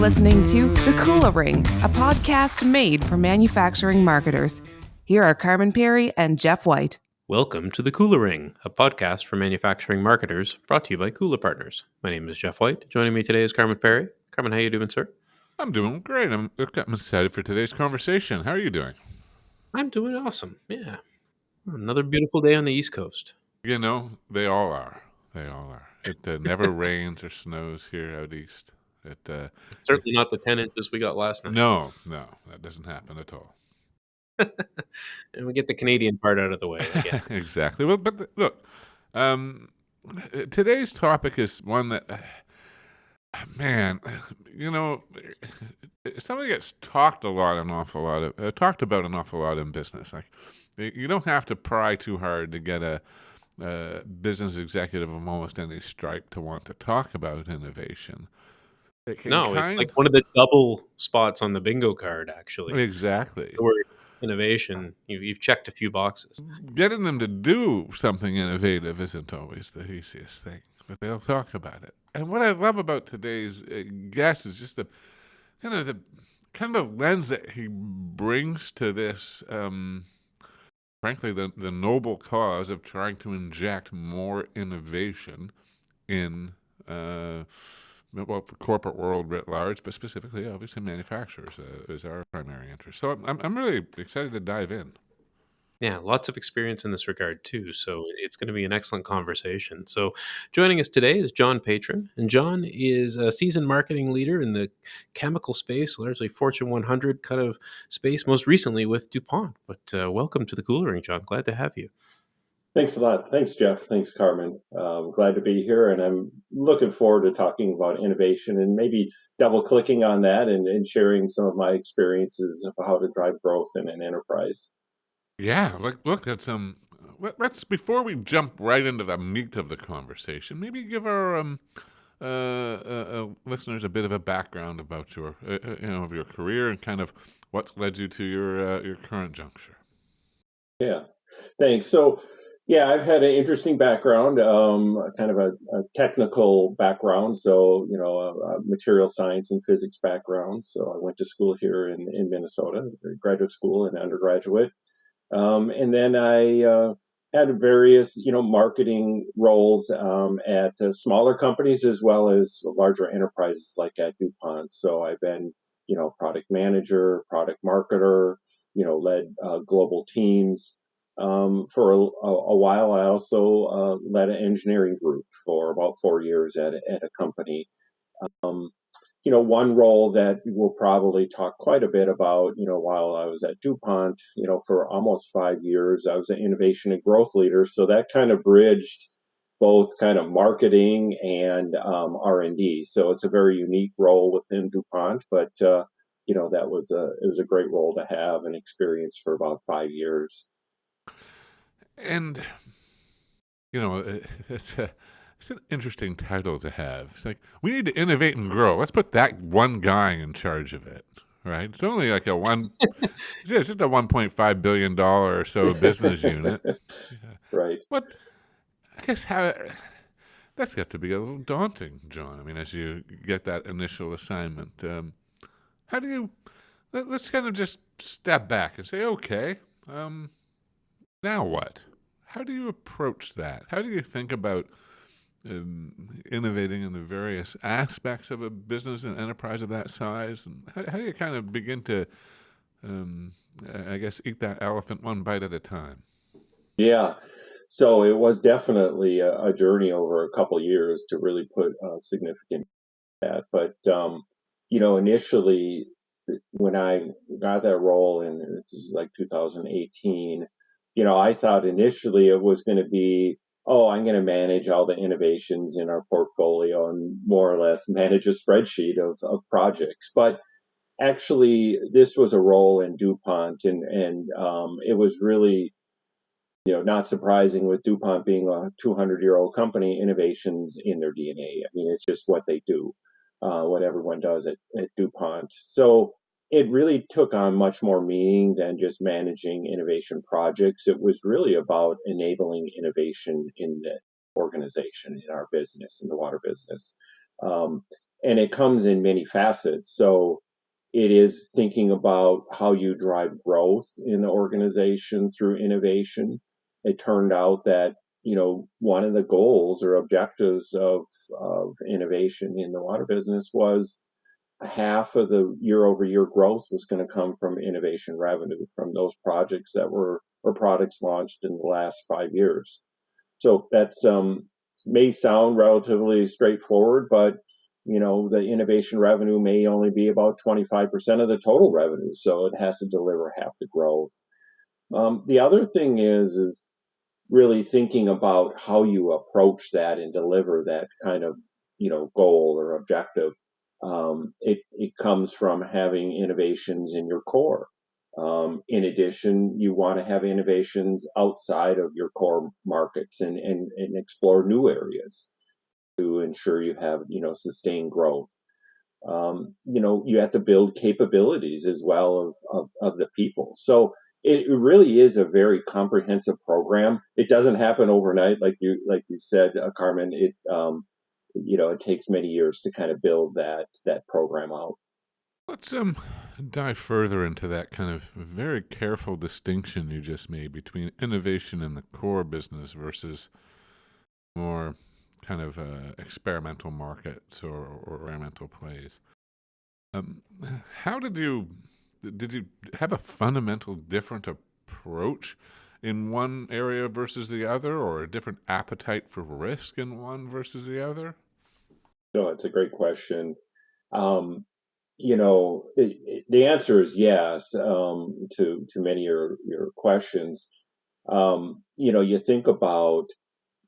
listening to The Cooler Ring, a podcast made for manufacturing marketers. Here are Carmen Perry and Jeff White. Welcome to The Cooler Ring, a podcast for manufacturing marketers brought to you by Cooler Partners. My name is Jeff White. Joining me today is Carmen Perry. Carmen, how you doing, sir? I'm doing great. I'm excited for today's conversation. How are you doing? I'm doing awesome. Yeah. Another beautiful day on the East Coast. You know, they all are. They all are. It never rains or snows here out east. Certainly not the 10 inches we got last night. No, that doesn't happen at all. And we get the Canadian part out of the way again. Exactly. Well, but look, today's topic is one that, man, you know, it's something that gets talked about an awful lot in business. Like, you don't have to pry too hard to get a business executive of almost any stripe to want to talk about innovation. It's like one of the double spots on the bingo card, actually. Exactly. The word innovation, you've checked a few boxes. Getting them to do something innovative isn't always the easiest thing, but they'll talk about it. And what I love about today's guest is just the kind of lens that he brings to this, frankly, the noble cause of trying to inject more innovation in the corporate world writ large, but specifically, obviously, manufacturers is our primary interest. So I'm really excited to dive in. Yeah, lots of experience in this regard, too. So it's going to be an excellent conversation. So joining us today is John Patrin. And John is a seasoned marketing leader in the chemical space, largely Fortune 100 kind of space, most recently with DuPont. But welcome to the Cooler Ring, John. Glad to have you. Thanks a lot. Thanks, Jeff. Thanks, Carmen. Glad to be here. And I'm looking forward to talking about innovation and maybe double clicking on that and sharing some of my experiences of how to drive growth in an enterprise. Yeah, look at some. Let's before we jump right into the meat of the conversation, maybe give our listeners a bit of a background about your of your career and kind of what's led you to your current juncture. Yeah, thanks. So, yeah, I've had an interesting background, kind of a technical background. So, a material science and physics background. So I went to school here in Minnesota, graduate school and undergraduate. And then I had various, marketing roles at smaller companies as well as larger enterprises like at DuPont. So I've been, product manager, product marketer, led global teams. For a while, I also led an engineering group for about 4 years at a company. One role that we'll probably talk quite a bit about, while I was at DuPont, for almost 5 years, I was an innovation and growth leader. So that kind of bridged both kind of marketing and R&D. So it's a very unique role within DuPont, but it was a great role to have and experience for about 5 years. And it's an interesting title to have. It's like, we need to innovate and grow. Let's put that one guy in charge of it, right? It's only like it's just a $1.5 billion or so business unit. Yeah. Right. What, I guess that's got to be a little daunting, John. I mean, as you get that initial assignment, how do you, let's kind of just step back and say, okay, now what? How do you approach that? How do you think about innovating in the various aspects of a business and enterprise of that size? And how do you kind of begin to, I guess, eat that elephant one bite at a time? Yeah. So it was definitely a journey over a couple of years to really put significant that. But, initially when I got that role, and this is like 2018, I thought initially it was going to be, I'm going to manage all the innovations in our portfolio and more or less manage a spreadsheet of projects. But actually, this was a role in DuPont, and it was really, not surprising with DuPont being a 200-year-old company, innovations in their DNA. I mean, it's just what they do, what everyone does at DuPont. So it really took on much more meaning than just managing innovation projects. It was really about enabling innovation in the organization, in our business, in the water business. And it comes in many facets. So it is thinking about how you drive growth in the organization through innovation. It turned out that, one of the goals or objectives of innovation in the water business was half of the year over year growth was going to come from innovation revenue from those projects that were or products launched in the last 5 years. So that's may sound relatively straightforward, but the innovation revenue may only be about 25% of the total revenue, so it has to deliver half the growth. The other thing is really thinking about how you approach that and deliver that kind of goal or objective. It comes from having innovations in your core. In addition, you want to have innovations outside of your core markets and explore new areas to ensure you have sustained growth. You have to build capabilities as well of the people. So it really is a very comprehensive program. It doesn't happen overnight, like you said, Carmen. It takes many years to kind of build that program out. Let's dive further into that kind of very careful distinction you just made between innovation in the core business versus more kind of experimental markets or experimental plays. How did you have a fundamental different approach in one area versus the other, or a different appetite for risk in one versus the other? So it's a great question. The answer is yes to many of your questions. You think about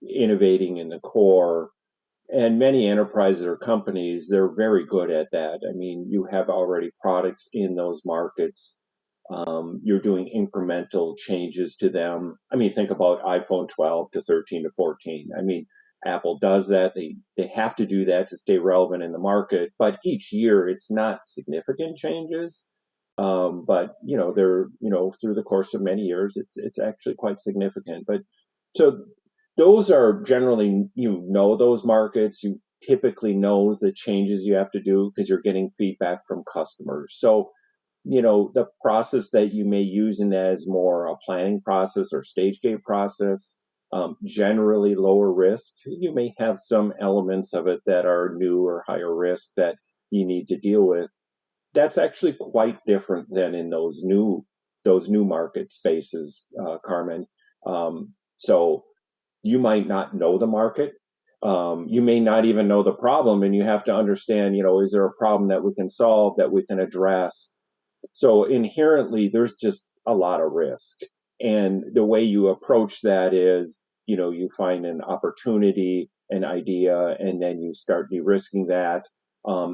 innovating in the core, and many enterprises or companies, they're very good at that. I mean, you have already products in those markets. You're doing incremental changes to them. I mean, think about iPhone 12 to 13 to 14. I mean, Apple does that. They have to do that to stay relevant in the market. But each year, it's not significant changes. But they're through the course of many years, it's actually quite significant. But so those are generally those markets. You typically know the changes you have to do because you're getting feedback from customers. So the process that you may use in that is more a planning process or stage gate process. Generally lower risk. You may have some elements of it that are new or higher risk that you need to deal with. That's actually quite different than in those new market spaces, Carmen. So you might not know the market. You may not even know the problem, and you have to understand, is there a problem that we can solve, that we can address? So inherently, there's just a lot of risk. And the way you approach that is, you find an opportunity, an idea, and then you start de-risking that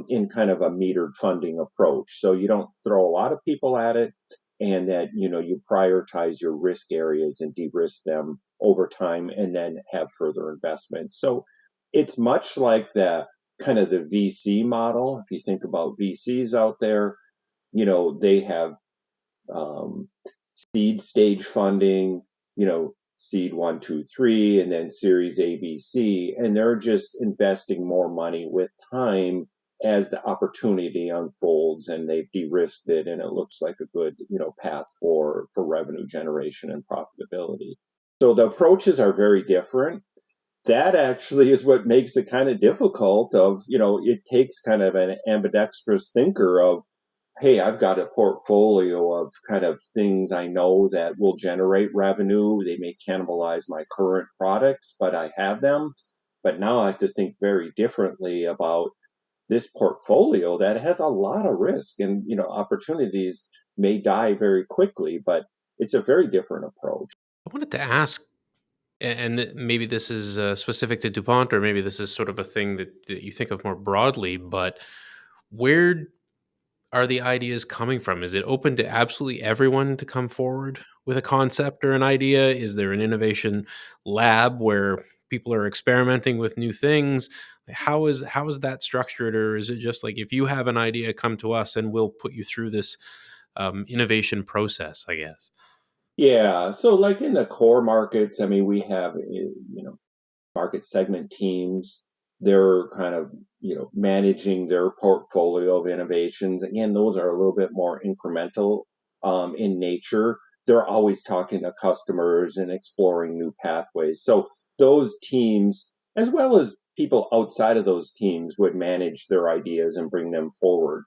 in kind of a metered funding approach. So you don't throw a lot of people at it, and that, you prioritize your risk areas and de-risk them over time and then have further investment. So it's much like the kind of the VC model. If you think about VCs out there, they have seed stage funding, seed 1, 2, 3, and then series A, B, C, and they're just investing more money with time as the opportunity unfolds, and they've de-risked it, and it looks like a good, path for revenue generation and profitability. So the approaches are very different. That actually is what makes it kind of difficult. It takes kind of an ambidextrous thinker of, hey, I've got a portfolio of kind of things I know that will generate revenue. They may cannibalize my current products, but I have them. But now I have to think very differently about this portfolio that has a lot of risk, and opportunities may die very quickly, but it's a very different approach. I wanted to ask, and maybe this is specific to DuPont, or maybe this is sort of a thing that you think of more broadly, but where are the ideas coming from? Is it open to absolutely everyone to come forward with a concept or an idea? Is there an innovation lab where people are experimenting with new things? How is that structured, or is it just like, if you have an idea, come to us and we'll put you through this innovation process, I guess? Yeah. So like in the core markets, I mean, we have, market segment teams they're kind of, managing their portfolio of innovations. Again, those are a little bit more incremental in nature. They're always talking to customers and exploring new pathways. So those teams, as well as people outside of those teams, would manage their ideas and bring them forward.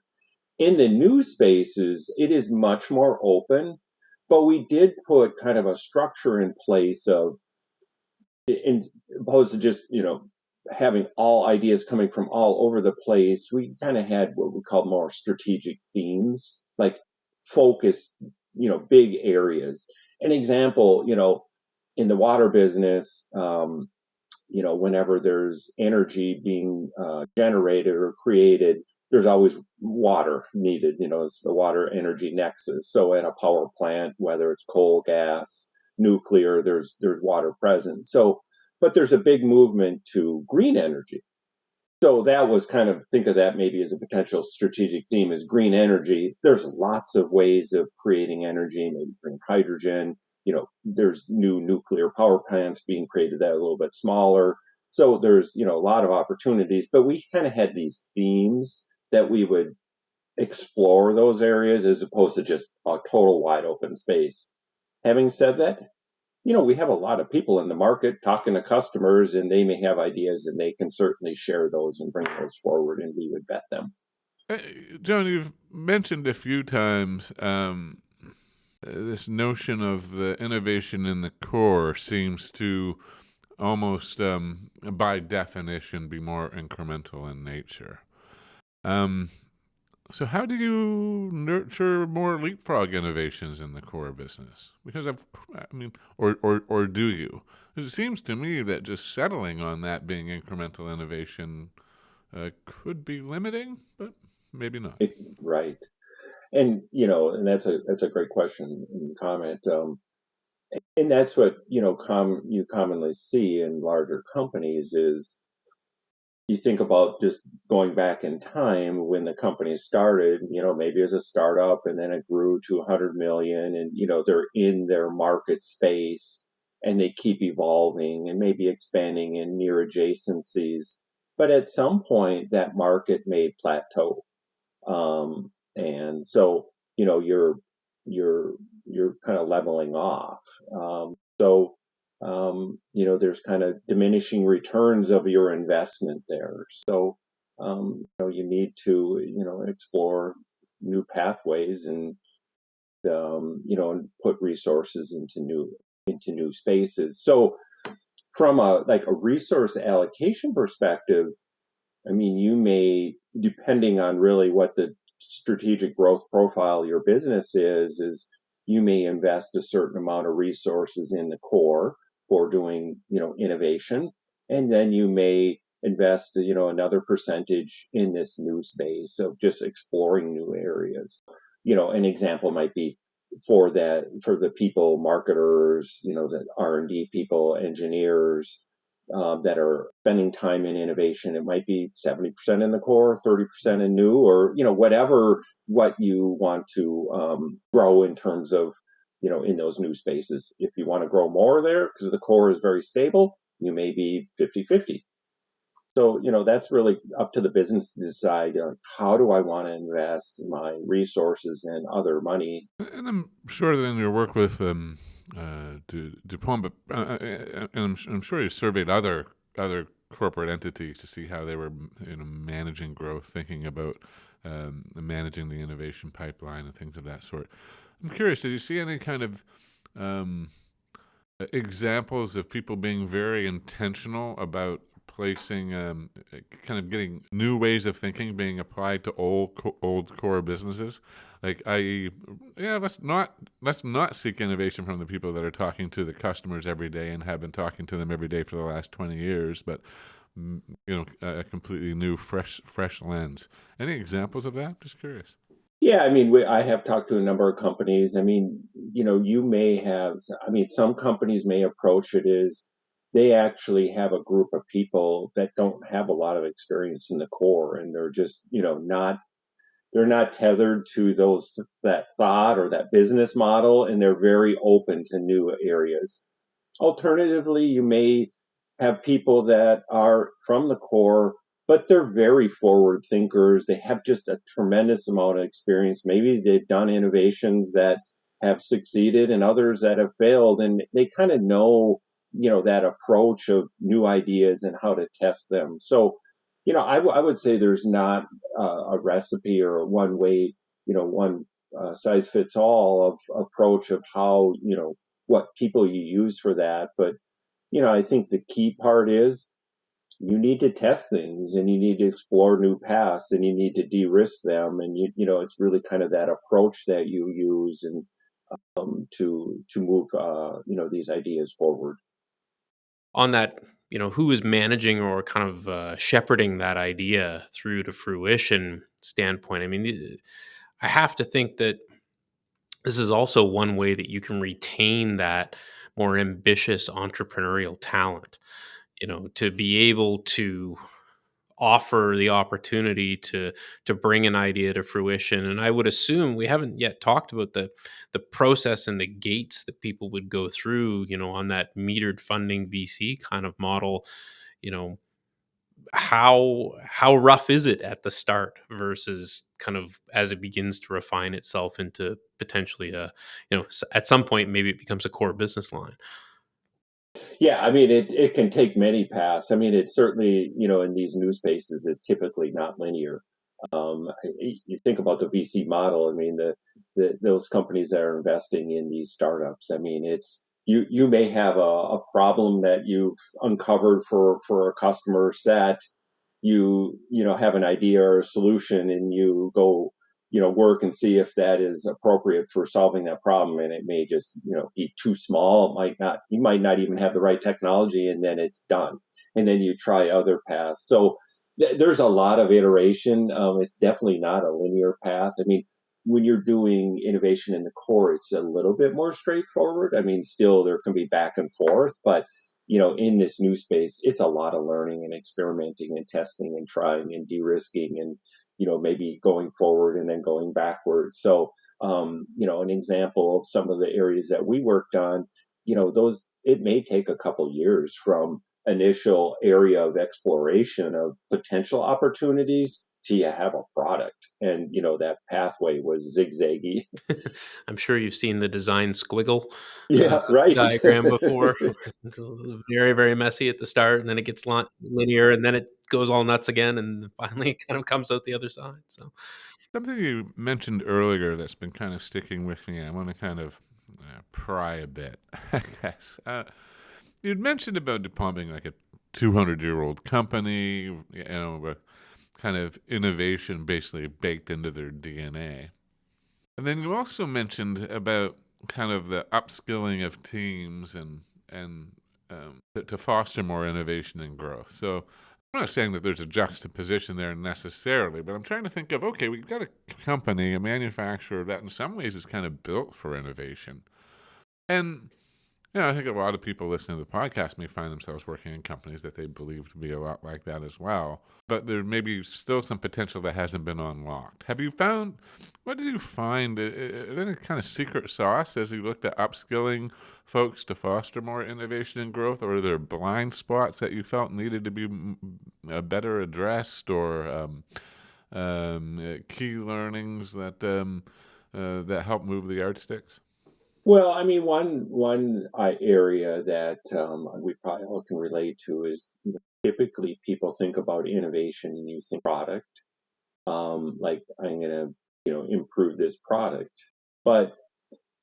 In the new spaces, it is much more open, but we did put kind of a structure in place of, in opposed to just, having all ideas coming from all over the place. We kind of had what we call more strategic themes, like focused, big areas. An example, in the water business, whenever there's energy being generated or created, there's always water needed. It's the water energy nexus. So at a power plant, whether it's coal, gas, nuclear, there's water present. So, but there's a big movement to green energy. So that was kind of, think of that maybe as a potential strategic theme, is green energy. There's lots of ways of creating energy, maybe green hydrogen. There's new nuclear power plants being created that are a little bit smaller. So there's, a lot of opportunities, but we kind of had these themes that we would explore those areas as opposed to just a total wide open space. Having said that, we have a lot of people in the market talking to customers, and they may have ideas, and they can certainly share those and bring those forward, and we would vet them. John, you've mentioned a few times this notion of the innovation in the core seems to almost, by definition, be more incremental in nature. So how do you nurture more leapfrog innovations in the core business? Because or do you? Because it seems to me that just settling on that being incremental innovation could be limiting, but maybe not. Right. And, and that's a great question and comment. And that's what, you commonly see in larger companies is, you think about just going back in time when the company started, maybe as a startup, and then it grew to 100 million, and, they're in their market space and they keep evolving and maybe expanding in near adjacencies. But at some point that market may plateau. And so, you're kind of leveling off. There's kind of diminishing returns of your investment there. So, you need to, explore new pathways and, and put resources into new spaces. So from a resource allocation perspective, I mean, you may, depending on really what the strategic growth profile of your business is you may invest a certain amount of resources in the core for doing, innovation. And then you may invest, another percentage in this new space of just exploring new areas. An example might be for the people, marketers, the R&D people, engineers, that are spending time in innovation. It might be 70% in the core, 30% in new, or, what you want to grow in terms of, in those new spaces. If you want to grow more there because the core is very stable, you may be 50-50. So, that's really up to the business to decide, how do I want to invest my resources and other money? And I'm sure that in your work with DuPont, but and I'm sure you surveyed other corporate entities to see how they were, managing growth, thinking about managing the innovation pipeline and things of that sort. I'm curious, did you see any kind of examples of people being very intentional about placing, kind of getting new ways of thinking being applied to old core businesses? Like, i.e., let's not seek innovation from the people that are talking to the customers every day and have been talking to them every day for the last 20 years, but a completely new, fresh lens. Any examples of that? Just curious. Yeah, I mean, I have talked to a number of companies. I mean, you may have, some companies may approach it as they actually have a group of people that don't have a lot of experience in the core, and they're just, they're not tethered to that thought or that business model, and they're very open to new areas. Alternatively, you may have people that are from the core, but they're very forward thinkers. They have just a tremendous amount of experience. Maybe they've done innovations that have succeeded and others that have failed, and they kind of know, that approach of new ideas and how to test them. So, I would say there's not a recipe or one way, one size fits all of approach of how, what people you use for that. But I think the key part is you need to test things and you need to explore new paths and you need to de-risk them. And it's really kind of that approach that you use and to move, these ideas forward. On that, who is managing or kind of shepherding that idea through to fruition standpoint? I mean, I have to think that this is also one way that you can retain that more ambitious entrepreneurial talent, to be able to offer the opportunity to bring an idea to fruition. And I would assume we haven't yet talked about the process and the gates that people would go through, on that metered funding VC kind of model. you know how rough is it at the start versus kind of as it begins to refine itself into potentially at some point maybe it becomes a core business line. Yeah, I mean, it can take many paths. I mean, it certainly, in these new spaces, is typically not linear. You think about the VC model. I mean, those companies that are investing in these startups. I mean, it's you may have a problem that you've uncovered for a customer set. You have an idea or a solution, and you go work and see if that is appropriate for solving that problem, and it may just be too small. It might not, you might not even have the right technology, and then it's done, and then you try other paths. So there's a lot of iteration. It's definitely not a linear path. I mean, when you're doing innovation in the core, it's a little bit more straightforward. I mean, still there can be back and forth, but in this new space, it's a lot of learning and experimenting and testing and trying and de-risking and maybe going forward and then going backwards. So an example of some of the areas that we worked on, those, it may take a couple years from initial area of exploration of potential opportunities till you have a product. And that pathway was zigzaggy. I'm sure you've seen the design squiggle Yeah, right. diagram before. It's very, very messy at the start, and then it gets linear, and then it goes all nuts again, and finally it kind of comes out the other side. So Something you mentioned earlier that's been kind of sticking with me, I want to kind of pry a bit, I guess. You'd mentioned about DuPont being like a 200-year-old company, with kind of innovation basically baked into their DNA. And then you also mentioned about kind of the upskilling of teams and to foster more innovation and growth. So I'm not saying that there's a juxtaposition there necessarily, but I'm trying to think of, okay, we've got a company, a manufacturer that in some ways is kind of built for innovation. And I think a lot of people listening to the podcast may find themselves working in companies that they believe to be a lot like that as well. But there may be still some potential that hasn't been unlocked. What did you find? Any kind of secret sauce as you looked at upskilling folks to foster more innovation and growth? Or are there blind spots that you felt needed to be better addressed, or key learnings that help move the yardsticks? Well, I mean, one area that we probably all can relate to is typically people think about innovation and you think product, like I'm going to improve this product, but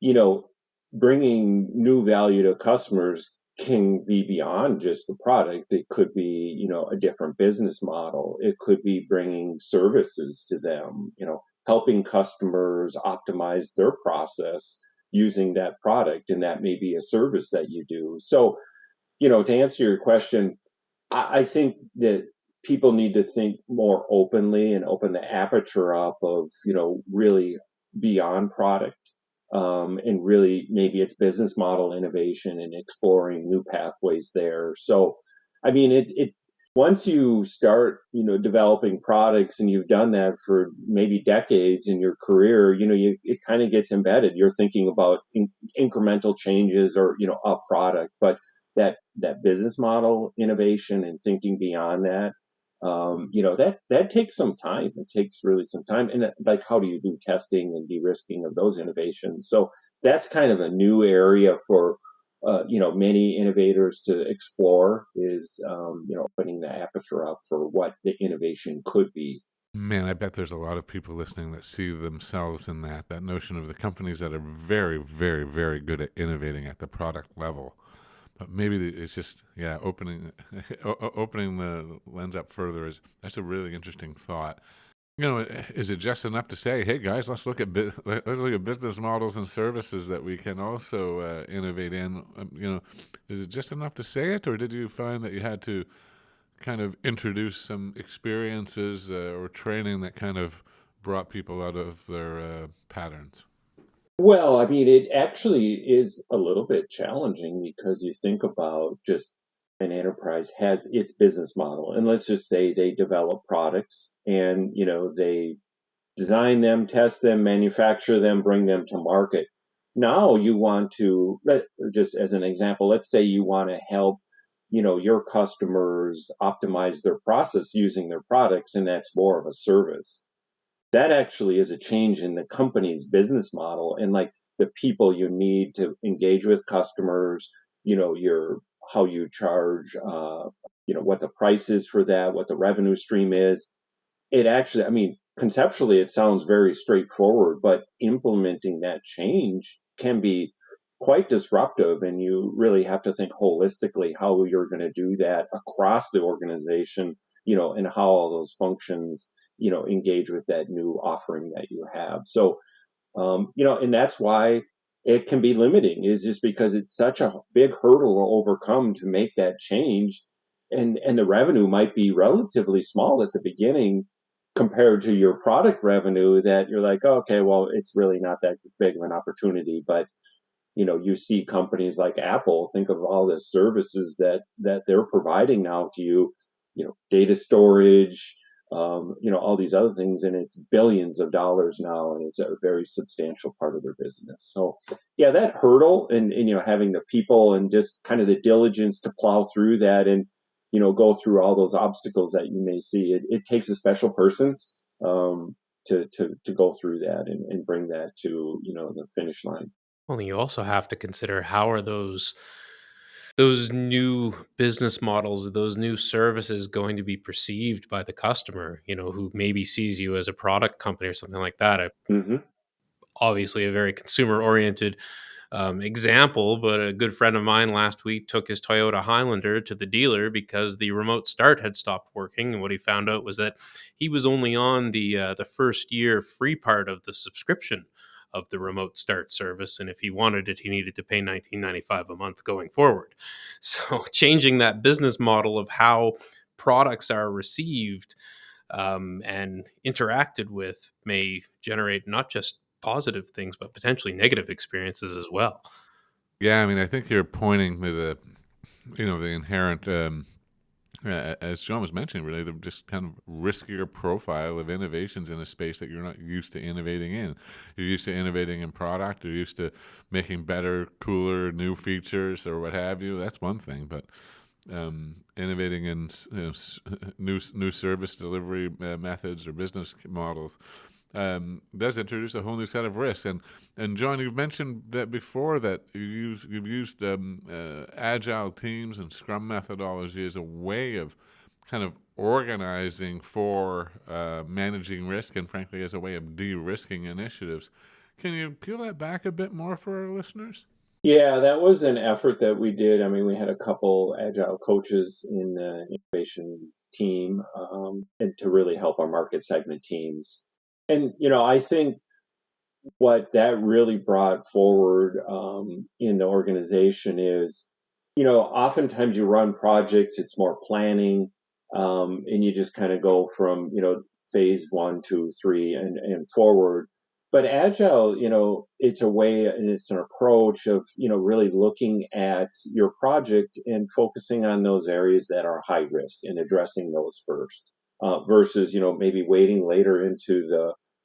you know bringing new value to customers can be beyond just the product. It could be a different business model. It could be bringing services to them, helping customers optimize their process using that product, and that may be a service that you do. So to answer your question, I think that people need to think more openly and open the aperture up of really beyond product, and really maybe it's business model innovation and exploring new pathways there. So I mean, it once you start developing products and you've done that for maybe decades in your career, it kind of gets embedded. You're thinking about incremental changes or a product. But that business model innovation and thinking beyond that, that takes some time. It takes really some time. And like, how do you do testing and de-risking of those innovations? So that's kind of a new area for, many innovators to explore is, opening the aperture up for what the innovation could be. Man, I bet there's a lot of people listening that see themselves in that notion of the companies that are very, very, very good at innovating at the product level. But maybe it's just, yeah, opening opening the lens up further that's a really interesting thought. Is it just enough to say, "Hey guys, let's look at business models and services that we can also innovate in"? Is it just enough to say it, or did you find that you had to kind of introduce some experiences or training that kind of brought people out of their patterns? Well, I mean, it actually is a little bit challenging because you think about just an enterprise has its business model, and let's just say they develop products and, they design them, test them, manufacture them, bring them to market. Now you want to, just as an example, let's say you want to help, your customers optimize their process using their products, and that's more of a service. That actually is a change in the company's business model and like the people you need to engage with customers, your how you charge, what the price is for that, what the revenue stream is. It actually, I mean, conceptually, it sounds very straightforward, but implementing that change can be quite disruptive. And you really have to think holistically how you're going to do that across the organization, and how all those functions, engage with that new offering that you have. So, and that's why it can be limiting, is just because it's such a big hurdle to overcome to make that change. And the revenue might be relatively small at the beginning compared to your product revenue, that you're like, oh, okay, well, it's really not that big of an opportunity. But you see companies like Apple, think of all the services that they're providing now to you, data storage, all these other things, and it's billions of dollars now, and it's a very substantial part of their business. So yeah, that hurdle and having the people and just kind of the diligence to plow through that and go through all those obstacles that you may see. It takes a special person to go through that and bring that to the finish line. Well, you also have to consider how are those new business models, those new services going to be perceived by the customer, who maybe sees you as a product company or something like that. Hmm. Obviously, a very consumer oriented example, but a good friend of mine last week took his Toyota Highlander to the dealer because the remote start had stopped working. And what he found out was that he was only on the first year free part of the subscription of the remote start service, and if he wanted it, he needed to pay $19.95 a month going forward. So, changing that business model of how products are received and interacted with may generate not just positive things, but potentially negative experiences as well. Yeah, I mean, I think you're pointing to the inherent, as John was mentioning, really the just kind of riskier profile of innovations in a space that you're not used to innovating in. You're used to innovating in product. You're used to making better, cooler, new features or what have you. That's one thing, but innovating in new service delivery methods or business models does introduce a whole new set of risks. And John, you've mentioned that before, that you've used agile teams and Scrum methodology as a way of kind of organizing for managing risk, and frankly as a way of de-risking initiatives. Can you peel that back a bit more for our listeners? Yeah, that was an effort that we did. I mean, we had a couple agile coaches in the innovation team, and to really help our market segment teams. And I think what that really brought forward, in the organization is, oftentimes you run projects, it's more planning, and you just kind of go from, phase 1, 2, 3 and forward. But agile, it's a way and it's an approach of, really looking at your project and focusing on those areas that are high risk and addressing those first, versus, maybe waiting later into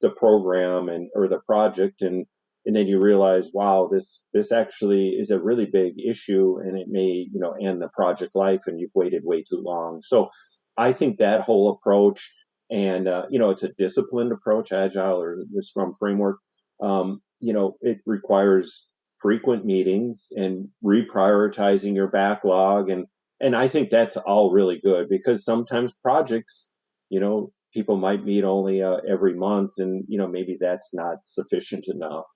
the program and or the project and and then you realize, wow, this actually is a really big issue, and it may, end the project life, and you've waited way too long. So I think that whole approach, and it's a disciplined approach, agile or the Scrum framework. It requires frequent meetings and reprioritizing your backlog, and I think that's all really good, because sometimes projects, people might meet only every month, and maybe that's not sufficient enough.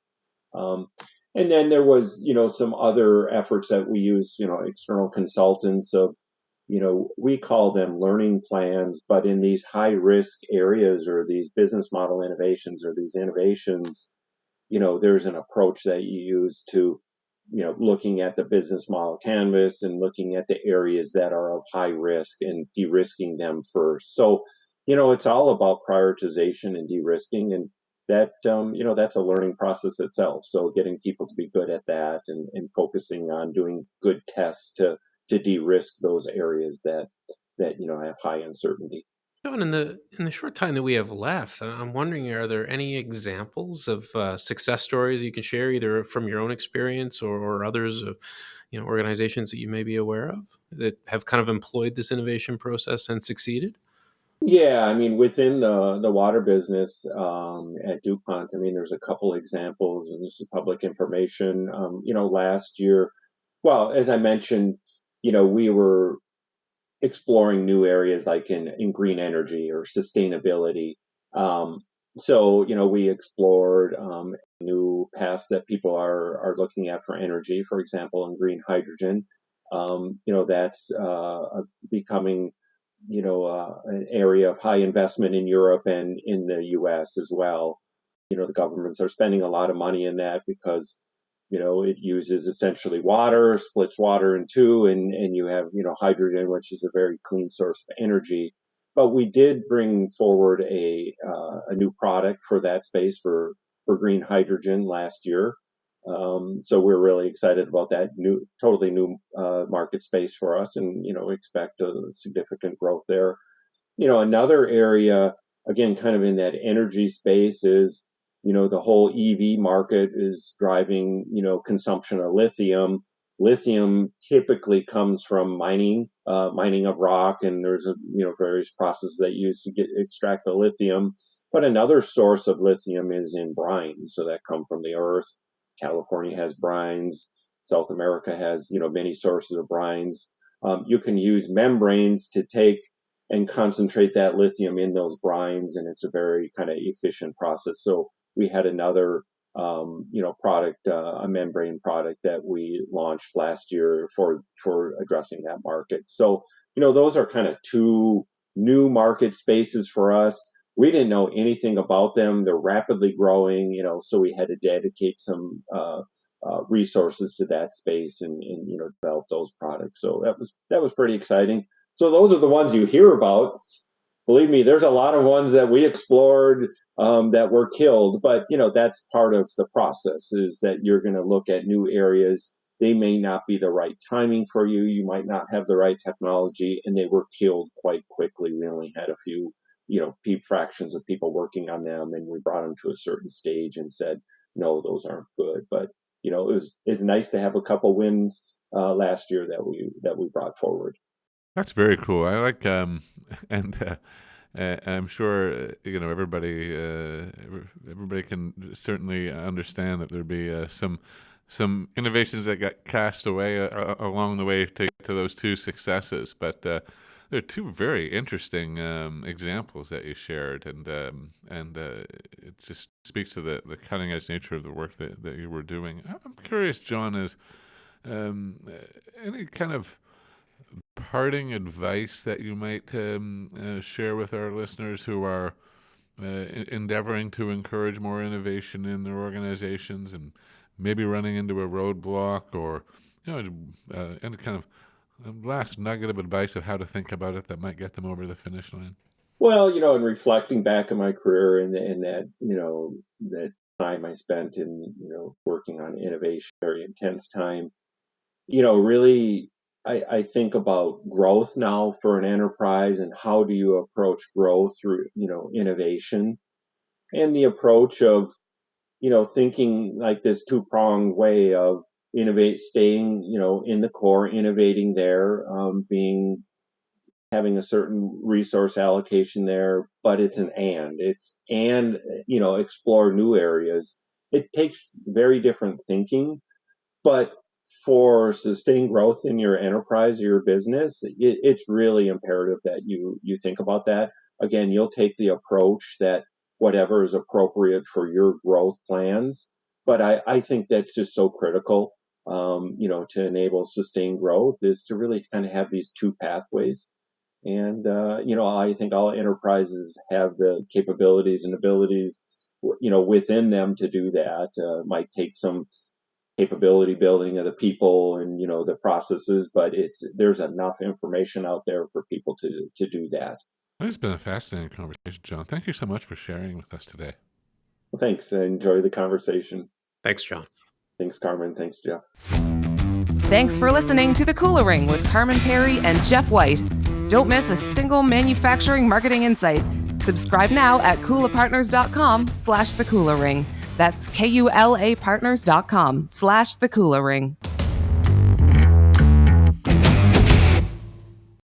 Um, and then there was, some other efforts that we use, external consultants of, we call them learning plans, but in these high risk areas or these business model innovations or these innovations, there's an approach that you use to, looking at the business model canvas and looking at the areas that are of high risk and de-risking them first. So, it's all about prioritization and de-risking, and that, that's a learning process itself. So getting people to be good at that, and focusing on doing good tests to de-risk those areas that have high uncertainty. John, in the short time that we have left, I'm wondering, are there any examples of success stories you can share, either from your own experience or others of organizations that you may be aware of that have kind of employed this innovation process and succeeded? Yeah, I mean, within the water business, at DuPont, I mean, there's a couple examples, and this is public information. Last year, well, as I mentioned, we were exploring new areas like in green energy or sustainability. Um, so, we explored new paths that people are looking at for energy, for example, in green hydrogen. That's becoming, an area of high investment in Europe and in the US as well. The governments are spending a lot of money in that because, it uses essentially water, splits water in two, and you have, hydrogen, which is a very clean source of energy. But we did bring forward a new product for that space for green hydrogen last year. So we're really excited about that totally new market space for us, and expect a significant growth there. Another area, again, kind of in that energy space, is, the whole EV market is driving, consumption of lithium. Lithium typically comes from mining of rock, and there's various processes that use to extract the lithium. But another source of lithium is in brines, so that come from the earth. California has brines. South America has, many sources of brines. You can use membranes to take and concentrate that lithium in those brines, and it's a very kind of efficient process. So we had another, product, a membrane product that we launched last year for addressing that market. So, those are kind of two new market spaces for us. We didn't know anything about them. They're rapidly growing, so we had to dedicate some resources to that space, and develop those products. So that was pretty exciting. So those are the ones you hear about. Believe me, there's a lot of ones that we explored, that were killed, but that's part of the process, is that you're going to look at new areas. They may not be the right timing for you. You might not have the right technology, and they were killed quite quickly. We only had a few, fractions of people working on them, and we brought them to a certain stage and said, no, those aren't good. But it's nice to have a couple wins last year that we brought forward. That's very cool. I like, and I'm sure everybody can certainly understand that there'd be some innovations that got cast away along the way to get to those two successes. But there are two very interesting examples that you shared, and it just speaks to the cutting edge nature of the work that you were doing. I'm curious, John, is any kind of parting advice that you might share with our listeners who are endeavoring to encourage more innovation in their organizations, and maybe running into a roadblock, or any kind of last nugget of advice of how to think about it that might get them over the finish line? Well, in reflecting back on my career, and that, that time I spent in, working on innovation, very intense time, really, I think about growth now for an enterprise, and how do you approach growth through, innovation, and the approach of, thinking like this two-pronged way of staying, in the core, innovating there, having a certain resource allocation there, but it's explore new areas. It takes very different thinking, but for sustained growth in your enterprise or your business, it's really imperative that you think about that. Again, you'll take the approach that whatever is appropriate for your growth plans. But I think that's just so critical, to enable sustained growth is to really kind of have these two pathways. And, I think all enterprises have the capabilities and abilities, within them to do that. Might take some capability building of the people and the processes, but there's enough information out there for people to do that. It's been a fascinating conversation, John. Thank you so much for sharing with us today. Well, thanks. I enjoy the conversation. Thanks, John. Thanks, Carmen. Thanks, Jeff. Thanks for listening to The Cooler Ring with Carmen Perry and Jeff White. Don't miss a single manufacturing marketing insight. Subscribe now at KulaPartners.com/thecoolerring. That's KULAPartners.com/thecoolerring.